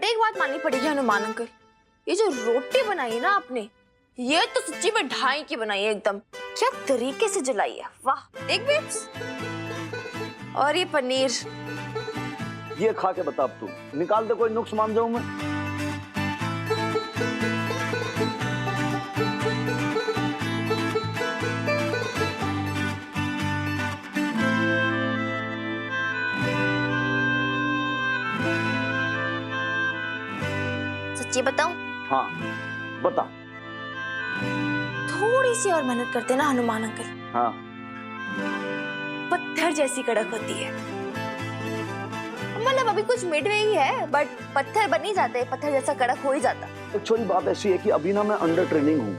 But एक बात माननी पड़ेगी हनुमान अंकल, ये जो रोटी बनाई है ना आपने, ये तो सच्ची में ढाई की बनाई है एकदम। क्या तरीके से जलाई है, वाह। एक बिट्स और ये पनीर, ये खा के बता अब तू, निकाल दे कोई नुक्स मान जाऊं मैं। सच्ची बताऊं? हाँ बता। थोड़ी सी और मेहनत करते ना हनुमान अंकल, हाँ पत्थर जैसी कड़क होती है। मतलब अभी कुछ मिडवे ही है, बट पत्थर बन ही जाते हैं, पत्थर जैसा कड़क हो ही जाता। एक्चुअली बात ऐसी है कि अभी ना मैं अंडर ट्रेनिंग हूँ।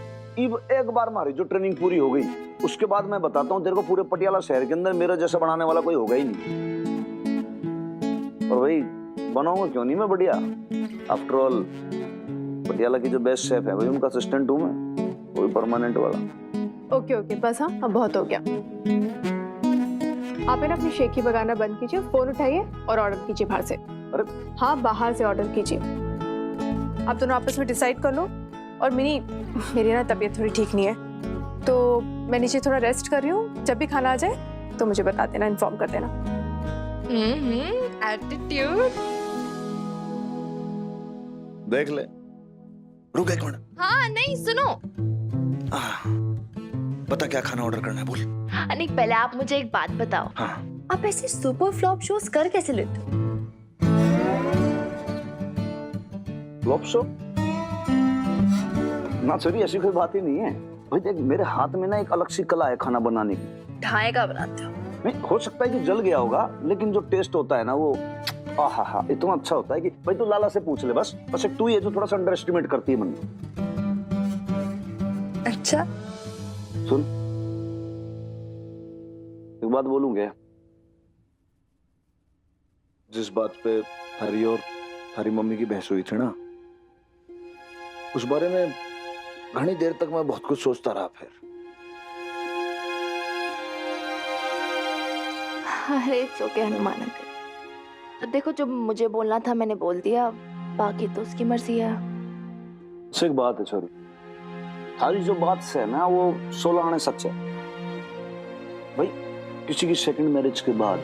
एक बार हमारी जो ट्रेनिंग पूरी हो गई, उसके बाद मैं बताता हूँ तेरे को, पूरे पटियाला शहर के अंदर मेरा जैसा बनाने वाला कोई होगा ही नहीं। और भाई बनाऊंगा क्यों नहीं मैं बढ़िया। आफ्टर ऑल पटियाला की जो बेस्ट शेफ है भाई, उनका असिस्टेंट हूँ मैं, कोई परमानेंट वाला। ओके ओके बस, हाँ अब बहुत हो गया। आप है ना अपनी शेखी बगाना बंद कीजिए, फोन उठाइए और ऑर्डर कीजिए बाहर से। अरे हाँ बाहर से ऑर्डर कीजिए। आप दोनों आपस में डिसाइड कर लो। और मिनी, मेरी ना तबीयत थोड़ी ठीक नहीं है, तो मैं नीचे थोड़ा रेस्ट कर रही हूँ। जब भी खाना आ जाए तो मुझे बता देना, इन्फॉर्म कर देना। एटीट्यूड। देख ले, रुक एक मिनट। हाँ नहीं सुनो, बता क्या खाना ऑर्डर करना है, बोल। अनिक पहले आप मुझे एक बात बताओ, हाँ आप ऐसे सुपर फ्लॉप शोज कर कैसे लेते हो? फ्लॉप शो ना सॉरी, ऐसी कोई बात ही नहीं है भाई। देख मेरे हाथ में ना एक अलग सी कला है खाना बनाने की। ढाई का बनाते हो? नहीं, हो सकता है कि जल गया होगा, लेकिन जो टेस्ट होता है ना वो आहा इतना अच्छा होता है कि भाई तू लाला से पूछ ले। बस एक तू ही है जो थोड़ा सा अंडर एस्टिमेट करती है मन। अच्छा सुन, एक बात बोलूंगे। जिस बात पे हरी और हरी मम्मी की बहस हुई थी ना, उस बारे में घनी देर तक मैं बहुत कुछ सोचता रहा। फिर अरे ओके हनुमान अंकल, अब देखो जो मुझे बोलना था मैंने बोल दिया, बाकी तो उसकी मर्जी है। एक बात है छोरी, सारी जो बात है ना वो 16 आने सच है भाई। किसी की सेकंड मैरिज के बाद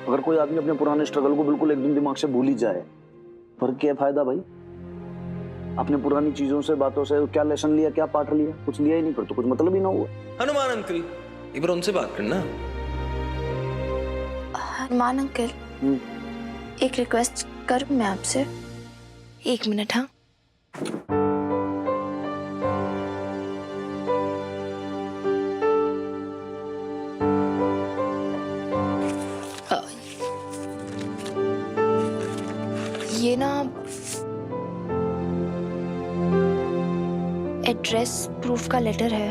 अगर कोई आदमी अपने पुराने स्ट्रगल को बिल्कुल एकदम दिमाग से भूल ही जाए, पर क्या फायदा भाई? अपने पुरानी चीजों से, बातों से क्या लेसन लिया, क्या पाठ लिया? कुछ लिया ही नहीं, पर तो कुछ मतलब ही ना हुआ। हनुमान अंकल, एक बार उनसे बात करना। हनुमान अंकल, एक रिक्वेस्ट करूं मैं आपसे? 1 मिनट। हाँ ये ना एड्रेस प्रूफ का लेटर है,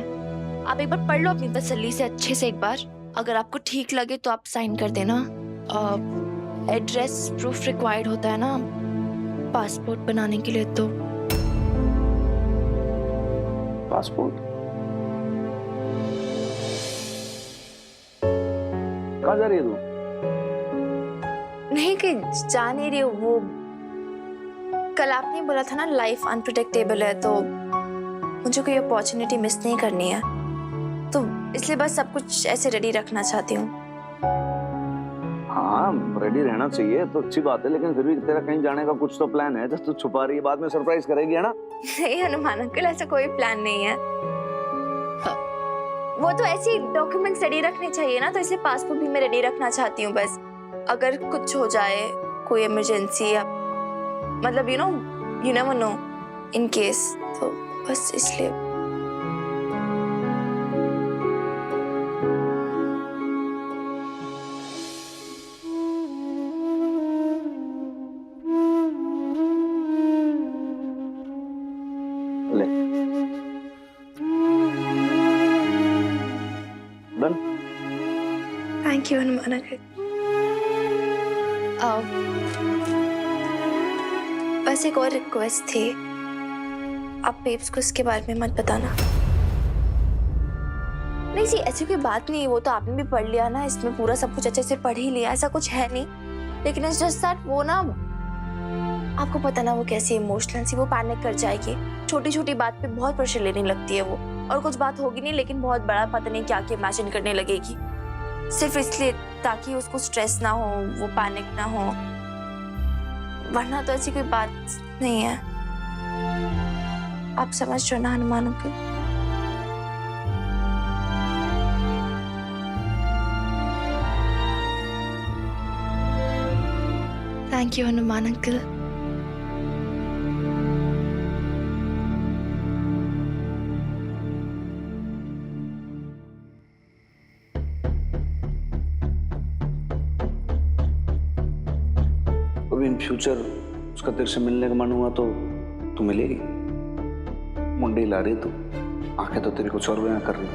आप एक बार पढ़ लो अपनी तसल्ली से अच्छे से एक बार। अगर आपको ठीक लगे तो आप साइन कर देना। एड्रेस प्रूफ रिक्वायर्ड होता है ना पासपोर्ट बनाने के लिए। तो पासपोर्ट कहाँ जा रही है तू? नहीं कि जा नहीं रही हूँ, वो कल आपने बोला था ना लाइफ अनप्रेडिक्टेबल है, तो मुझे कोई अपॉर्चुनिटी मिस नहीं करनी है, तो इसलिए बस सब कुछ ऐसे रेडी रखना चाहती हूँ। हाँ रेडी रहना चाहिए तो अच्छी बात है, लेकिन फिर भी तेरा कहीं जाने का कुछ तो प्लान है, तो तू छुपा रही है, बाद में सरप्राइज करेगी है ना? नहीं हनुमान अंकल, ऐसा कोई प्लान नहीं है। वो तो ऐसी डॉक्यूमेंट्स रेडी रखने चाहिए ना, तो इसलिए पासपोर्ट भी मैं रेडी रखना चाहती हूँ। बस अगर कुछ हो जाए, कोई इमरजेंसी या मतलब you never know in case, तो बस इसलिए। ले done. Thank you Hanuman uncle. बस एक और रिक्वेस्ट थी, आप पेप्स को इसके बारे में मत बताना। नहीं जी ऐसी कोई बात नहीं, वो तो आपने भी पढ़ लिया ना, इसमें पूरा सब कुछ अच्छे से पढ़ ही लिया, ऐसा कुछ है नहीं। लेकिन इट्स जस्ट दैट वो ना आपको पता ना वो कैसी इमोशनल सी, वो पैनिक कर जाएगी। छोटी छोटी बात पे बहुत प्रेशर लेने लगती है वो, और कुछ बात होगी नहीं लेकिन बहुत बड़ा पता नहीं क्या क्या इमेजिन करने लगेगी, सिर्फ इसलिए ताकि उसको स्ट्रेस ना हो, वो पैनिक ना हो, वरना तो ऐसी कोई बात नहीं है। आप समझ रहे हो ना Hanuman uncle? Thank you Hanuman uncle. कभी इन फ्यूचर उसका तेरे से मिलने का मन हुआ तो तू मिलेगी। मुंडी ला रही तू, आंखें तो तेरी कुछ और बयां कर रही।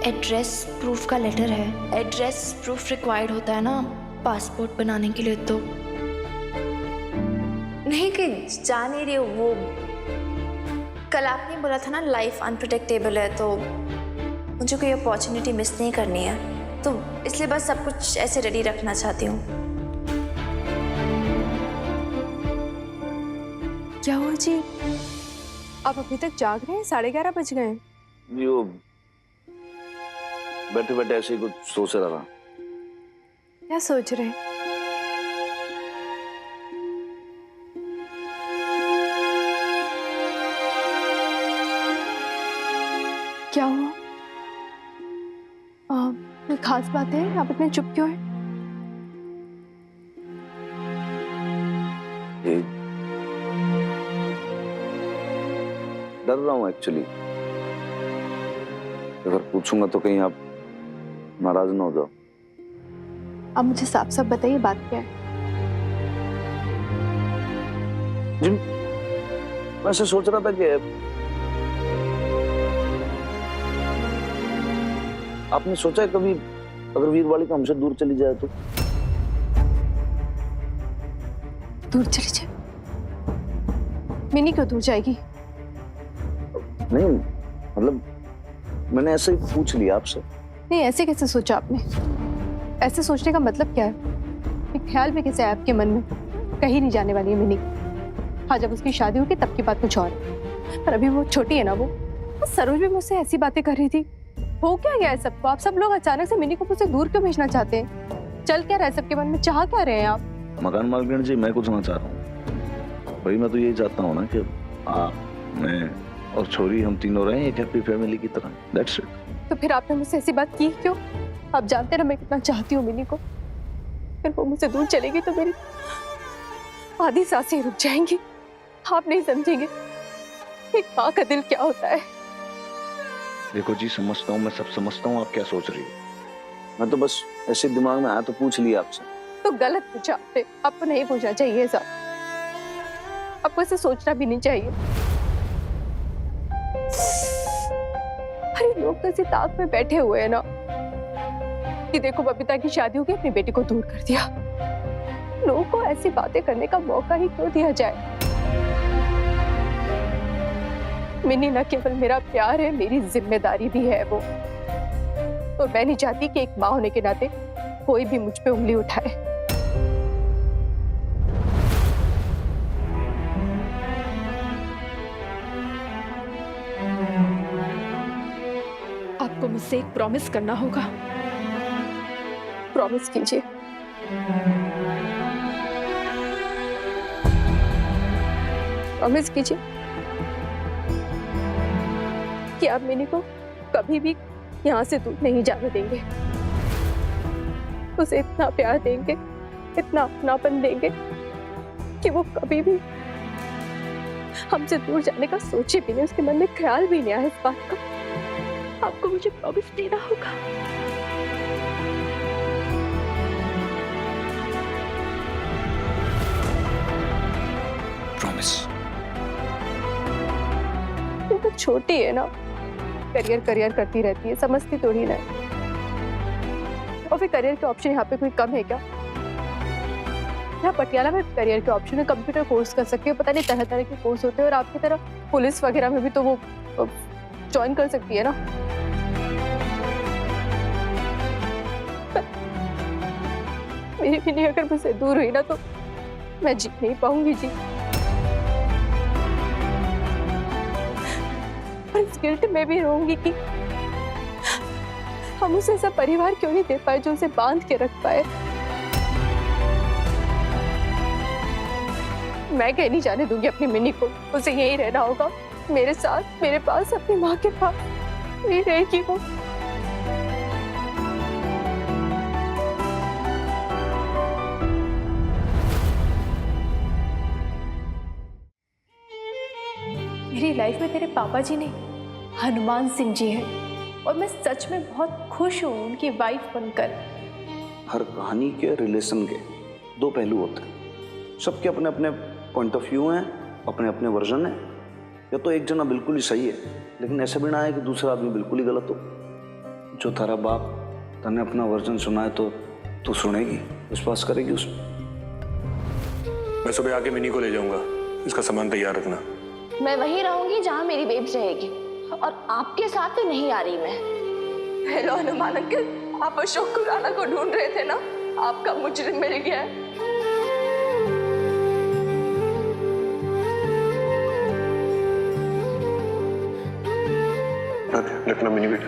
एड्रेस प्रूफ का लेटर है, एड्रेस प्रूफ रिक्वायर्ड होता है ना पासपोर्ट बनाने के लिए। तो नहीं कि जा नहीं रही हूँ, वो कल आपने बोला था ना लाइफ अनप्रिडिक्टेबल है, तो मुझे कोई अपॉर्चुनिटी मिस नहीं करनी है, तो इसलिए बस सब कुछ ऐसे रेडी रखना चाहती हूँ। क्या हुआ जी, आप अभी तक जाग रहे हैं? 11:30 बज गए हैं। यो बैठे बैठे ऐसे ही कुछ सोच रहा था। क्या सोच रहे हैं? क्या हुआ? कोई खास बात है? आप इतने चुप क्यों हैं? डर रहा हूँ एक्चुअली। अगर पूछूंगा तो कहीं आप नाराज ना हो जाओ। आप मुझे साफ साफ बताइए बात क्या है? जी मैं ऐसे सोच रहा था कि आपने सोचा है कभी अगर वीरवाली हमसे दूर चली जाए तो? दूर चली जाए? मिनी क्यों दूर जाएगी? नहीं मतलब मैंने ऐसे ही पूछ लिया आपसे। नहीं, ऐसे कैसे सोचा आपने? ऐसे सोचने का मतलब क्या है? एक ख्याल में कैसे आया आपके मन में? कहीं नहीं जाने वाली है मिनी। हाँ, जब उसकी शादी होगी तब की बात कुछ और है, पर अभी वो छोटी है ना। वो सरोज भी मुझसे ऐसी बातें कर रही थी। हो क्या गया है सबको? आप सब लोग अचानक से मिनी को मुझसे दूर क्यों भेजना चाहते हैं? चल क्या रहा है सबके मन में? चाह क्या रहे हैं आप? मकान मालकिन जी, मैं कुछ ना चाह रहा हूँ भाई। मैं तो यही चाहता हूँ ना कि आप, मैं और छोरी हम तीनों रहें एक हैप्पी फैमिली की तरह। That's it. तो फिर आपने मुझसे ऐसी बात की क्यों? आप जानते ना मैं कितना चाहती हूँ मिनी को। फिर वो मुझसे दूर चलेगी तो मेरी आधी सांसें रुक जाएंगी। आप नहीं समझेंगे एक माँ का दिल क्या होता है। देखो जी, समझता हूँ, मैं सब समझता हूँ आप क्या सोच रही हो। मैं तो बस ऐसे दिमाग में आया तो पूछ लिया आपसे। तो गलत पूछा आपने। आपको नहीं पूछना चाहिए सब। आपको ऐसे सोचना भी नहीं चाहिए। अरे लोग तो इसी ताक में बैठे हुए हैं ना कि देखो बबीता की शादी होगी, अपनी बेटी को दूर कर दिया। लोगों को ऐसी बातें करने का मौका ही क्यों दिया जाए? मिनी न केवल मेरा प्यार है, मेरी जिम्मेदारी भी है वो। और मैं नहीं चाहती कि एक माँ होने के नाते कोई भी मुझ पे उंगली उठाए। आपको मुझसे एक प्रॉमिस करना होगा। प्रॉमिस कीजिए। प्रॉमिस कीजिए कि आप मिनी को कभी भी यहाँ से दूर नहीं जाने देंगे। उसे इतना प्यार देंगे, इतना अपनापन देंगे कि वो कभी भी हमसे दूर जाने का सोचे भी नहीं, उसके मन में ख्याल भी नहीं आया इस बात का। आपको मुझे प्रॉमिस देना होगा। प्रॉमिस। ये तो छोटी है ना, करियर करियर करती रहती है, समझती थोड़ी ना। और फिर करियर के ऑप्शन यहाँ पे कोई कम है क्या? यहाँ पटियाला में करियर के ऑप्शन है, कंप्यूटर कोर्स कर सकती है, पता नहीं तरह तरह के कोर्स होते हैं। और आपकी तरह पुलिस वगैरह में भी तो वो ज्वाइन कर सकती है ना। मेरी भी नहीं अगर मुझसे दूर हुई ना तो मैं जी नहीं पाऊंगी जी। और इस गिल्ट में भी रहूंगी कि हम उसे ऐसा परिवार क्यों नहीं दे पाए जो उसे बांध के रख पाए। मैं कहीं नहीं जाने दूंगी अपनी मिनी को, उसे यहीं रहना होगा, मेरे साथ, मेरे पास, अपनी माँ के पास नहीं रहेगी वो। मेरी लाइफ में तेरे पापा जी नहीं, हनुमान सिंह जी हैं और मैं सच में बहुत खुश हूँ उनकी वाइफ बनकर। हर कहानी के रिलेशन के दो पहलू होते हैं, सबके अपने अपने पॉइंट ऑफ व्यू हैं, अपने अपने वर्जन हैं। या तो एक जना बिल्कुल ही सही है, लेकिन ऐसे भी ना है कि दूसरा आदमी बिल्कुल ही गलत हो। जो तारा बाप तने अपना वर्जन सुनाए तो तू सुनेगी, विश्वास करेगी उसमें। मैं सुबह आके मिनी को ले जाऊंगा, इसका सामान तैयार रखना। मैं वहीं रहूंगी जहाँ मेरी बेब्स रहेगी, और आपके साथ तो नहीं आ रही मैं। हेलो हनुमान अंकल, आप अशोक खुराना को ढूंढ रहे थे ना? आपका मुजरिम मिल गया है। रखना मिनी बेटा।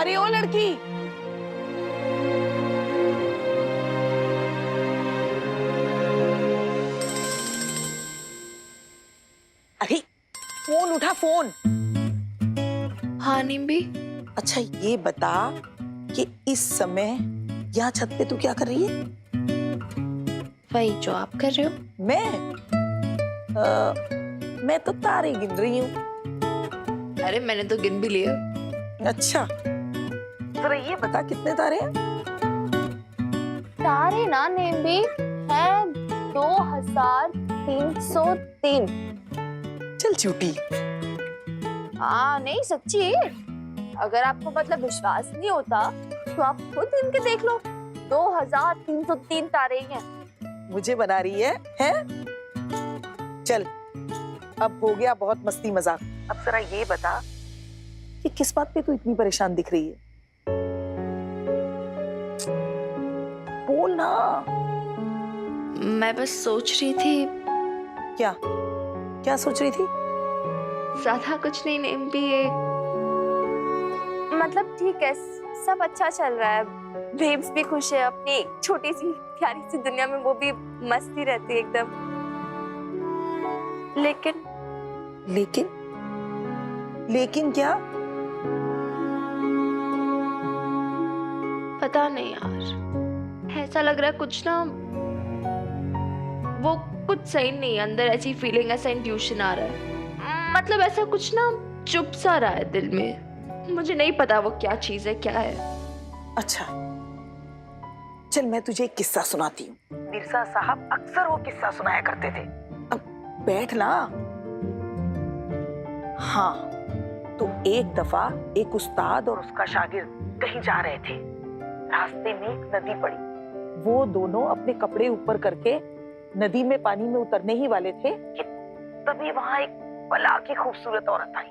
अरे ओ लड़की, अरे फोन उठा, फोन। हाँ निम्बी, अच्छा ये बता कि इस समय यहाँ छत पे तू क्या कर रही है? वही जो आप कर रहे हो। मैं तो तारे गिन रही हूँ। अरे मैंने तो गिन भी लिए। अच्छा, जरा ये बता कितने तारे हैं? तारे ना निम्बी है 2303। चल झूठी। हाँ नहीं सच्ची, अगर आपको मतलब विश्वास नहीं होता तो आप खुद इनके देख लो, 2303 तारे ही हैं। मुझे बना रही है? चल अब हो गया बहुत मस्ती मजाक। अब जरा ये बता कि किस बात पे तू इतनी परेशान दिख रही है? बोल ना। मैं बस सोच रही थी। क्या क्या सोच रही थी? ज्यादा कुछ नहीं निम्बी, ये मतलब ठीक है, सब अच्छा चल रहा है, बेब्स भी खुश है, अपनी छोटी सी प्यारी सी दुनिया में वो भी मस्ती रहती है एकदम। लेकिन क्या? पता नहीं यार, ऐसा लग रहा है कुछ ना, वो कुछ सही नहीं है अंदर, ऐसी फीलिंग, ऐसा इंट्यूशन आ रहा है, मतलब ऐसा कुछ ना चुप सा रहा है दिल में, मुझे नहीं पता वो क्या चीज है, क्या है। अच्छा चल मैं तुझे एक किस्सा सुनाती हूँ। मिर्जा साहब अक्सर वो किस्सा सुनाया करते थे। अब बैठ ना। हाँ, तो एक दफा एक उस्ताद और उसका शागिर्द कहीं जा रहे थे। रास्ते में एक नदी पड़ी। वो दोनों अपने कपड़े ऊपर करके नदी में पानी में उतरने ही वाले थे कि तभी वहां एक बला की खूबसूरत औरत आई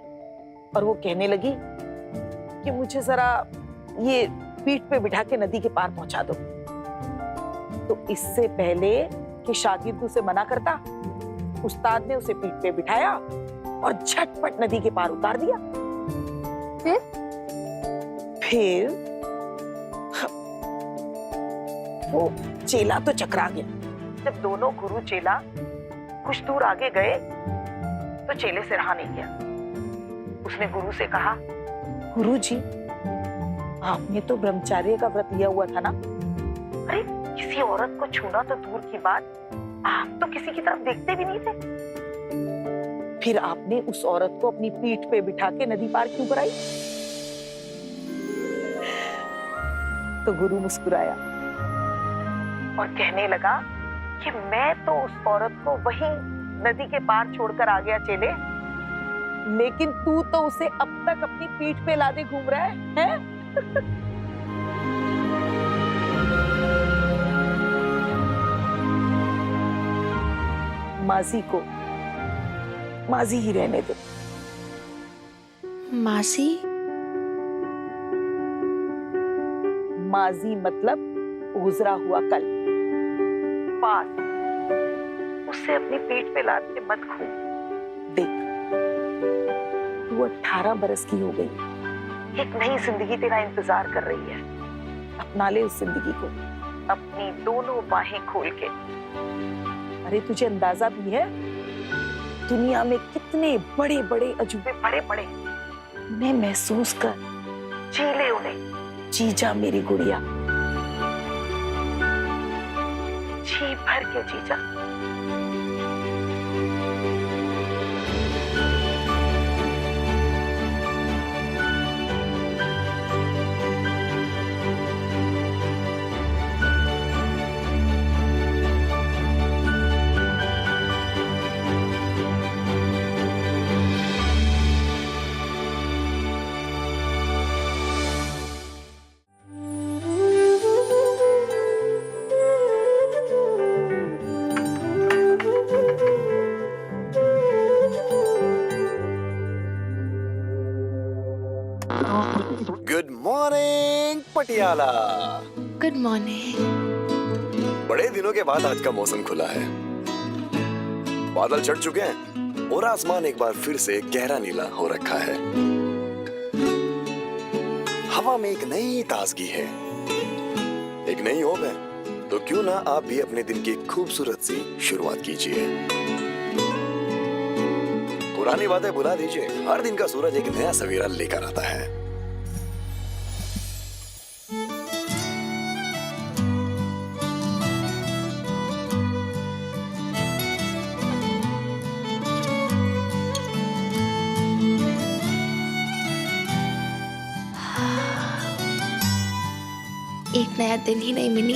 और वो कहने लगी कि मुझे जरा ये पीठ पे बिठा के नदी के पार पहुंचा दो। तो इससे पहले कि शागिर्द उसे मना करता, उस्ताद ने उसे पीठ पे बिठाया और झटपट नदी के पार उतार दिया। फिर वो चेला तो चकरा गया। जब दोनों गुरु चेला कुछ दूर आगे गए तो चेले से रहा नहीं गया। उसने गुरु से कहा, गुरु जी आपने तो ब्रह्मचार्य का व्रत लिया हुआ था ना? अरे किसी औरत को छूना तो दूर की बात, आप तो किसी की तरफ देखते भी नहीं थे। फिर आपने उस औरत को अपनी पीठ पे बिठा के नदी पार क्यों कराई? तो गुरु मुस्कुराया और कहने लगा कि मैं तो उस औरत को वहीं नदी के पार छोड़कर आ गया चेले, लेकिन तू तो उसे अब तक अपनी पीठ पे लादे घूम रहा है? माजी को माजी ही रहने दो। मासी? माजी मतलब गुजरा हुआ कल, पास। उसे अपने पेट पे लाद के मत खो। देख, तू 18 बरस की हो गई, एक नई जिंदगी तेरा इंतजार कर रही है। अपना ले उस जिंदगी को अपनी दोनों बाहें खोल के। अरे तुझे अंदाजा भी है दुनिया में कितने बड़े बड़े अजूबे पड़े पड़े, उन्हें महसूस कर, जी ले उन्हें, जी जा मेरी गुड़िया, जी भर के जी जा। Good morning Patiala. Good morning. बड़े दिनों के बाद आज का मौसम खुला है, बादल छट चुके हैं और आसमान एक बार फिर से गहरा नीला हो रखा है। हवा में एक नई ताजगी है, एक नई होप है। तो क्यों ना आप भी अपने दिन की खूबसूरत सी शुरुआत कीजिए। पुरानी बातें भुला दीजिए, हर दिन का सूरज एक नया सवेरा लेकर आता है। एक नया दिन ही नहीं मिनी,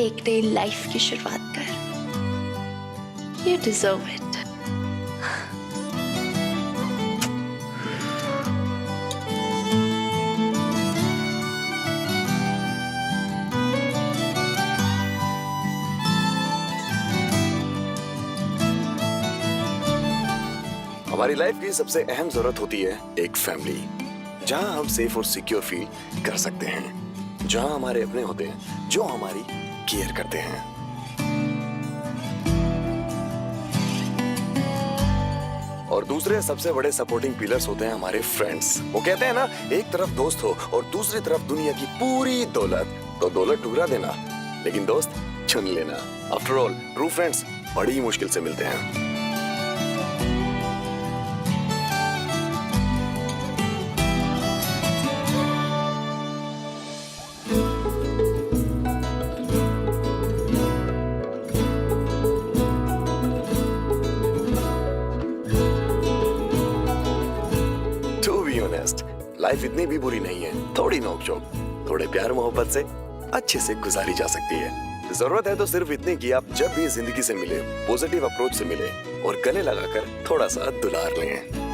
एक नई लाइफ की शुरुआत कर। You deserve it. हमारी लाइफ की सबसे अहम जरूरत होती है एक फैमिली, जहां हम सेफ और सिक्योर फील कर सकते हैं, जहां हमारे अपने होते हैं जो हमारी केयर करते हैं। और दूसरे सबसे बड़े सपोर्टिंग पिलर्स होते हैं हमारे फ्रेंड्स। वो कहते हैं ना, एक तरफ दोस्त हो और दूसरी तरफ दुनिया की पूरी दौलत, तो दौलत ठुकरा देना लेकिन दोस्त चुन लेना। आफ्टर ऑल ट्रू फ्रेंड्स बड़ी मुश्किल से मिलते हैं। लाइफ इतनी भी बुरी नहीं है, थोड़ी नोकझोंक, थोड़े प्यार मोहब्बत से अच्छे से गुजारी जा सकती है। जरूरत है तो सिर्फ इतनी कि आप जब भी जिंदगी से मिले, पॉजिटिव अप्रोच से मिले और गले लगाकर थोड़ा सा दुलार लें।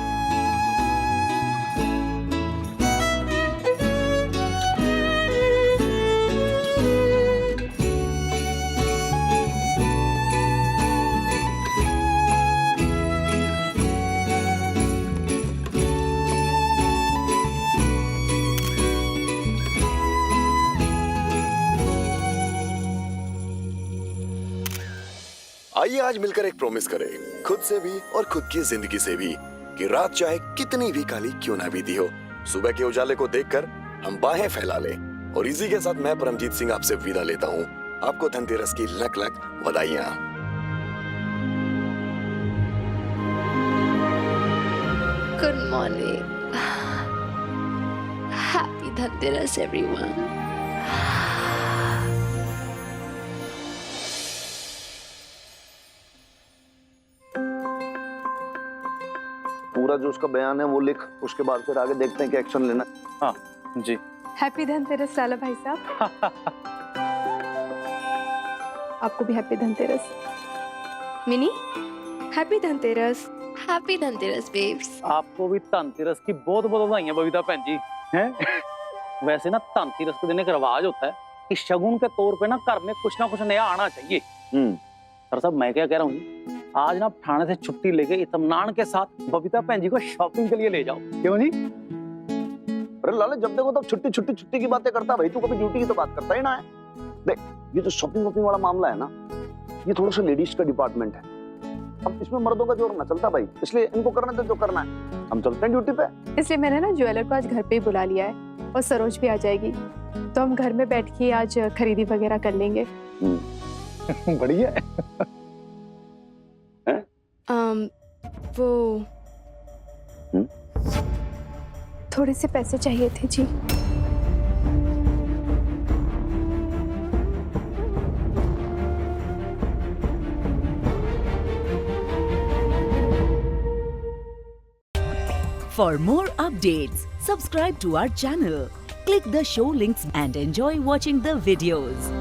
आइए आज मिलकर एक प्रॉमिस करें, खुद से भी और खुद की जिंदगी से भी, कि रात चाहे कितनी भी काली क्यों ना बीती हो, सुबह के उजाले को देखकर हम बाहें फैला लें। और इसी के साथ मैं परमजीत सिंह आपसे विदा लेता हूँ। आपको धनतेरस की लख लख बधाइयां। Good morning. Happy Dhanteras everyone. पूरा जो उसका बयान है वो लिख, उसके बाद फिर आगे देखते हैं कि एक्शन लेना। हाँ जी। हैप्पी धनतेरस लाला भाई साहब। आपको भी happy Dhanteras. Mini, happy Dhanteras. Happy Dhanteras babes. आपको भी धनतेरस की बहुत बहुत बधाइयां बबीता बहन जी। हैं? वैसे ना धनतेरस के दिन एक रिवाज होता है कि शगुन के तौर पे ना घर में कुछ ना कुछ नया आना चाहिए। सर साहब मैं क्या कह रहा हूँ जी, आज ना थाने से छुट्टी लेके इत्मीनान के साथ बबीता भैन जी को शॉपिंग के लिए ले जाओ, क्यों जी? अरे लाले जब देखो तब छुट्टी छुट्टी छुट्टी की बातें करता है भाई, तू कभी ड्यूटी की तो बात करता ही ना है। देख ये जो शॉपिंग वॉपिंग वाला मामला है ना, ये थोड़ा सा लेडीज का डिपार्टमेंट है। अब इसमें मर्दों का जोर ना चलता भाई, इसलिए इनको करने दे जो करना है, हम चलते हैं ड्यूटी पे। इसलिए मैंने ना ज्वेलर को आज घर पे ही बुला लिया है और सरोज भी आ जाएगी, तो हम घर में बैठ के आज खरीदी वगैरह कर लेंगे। बढ़िया है। वो थोड़े से पैसे चाहिए थे जी। For more updates, subscribe to our channel, click the show links and enjoy watching the videos.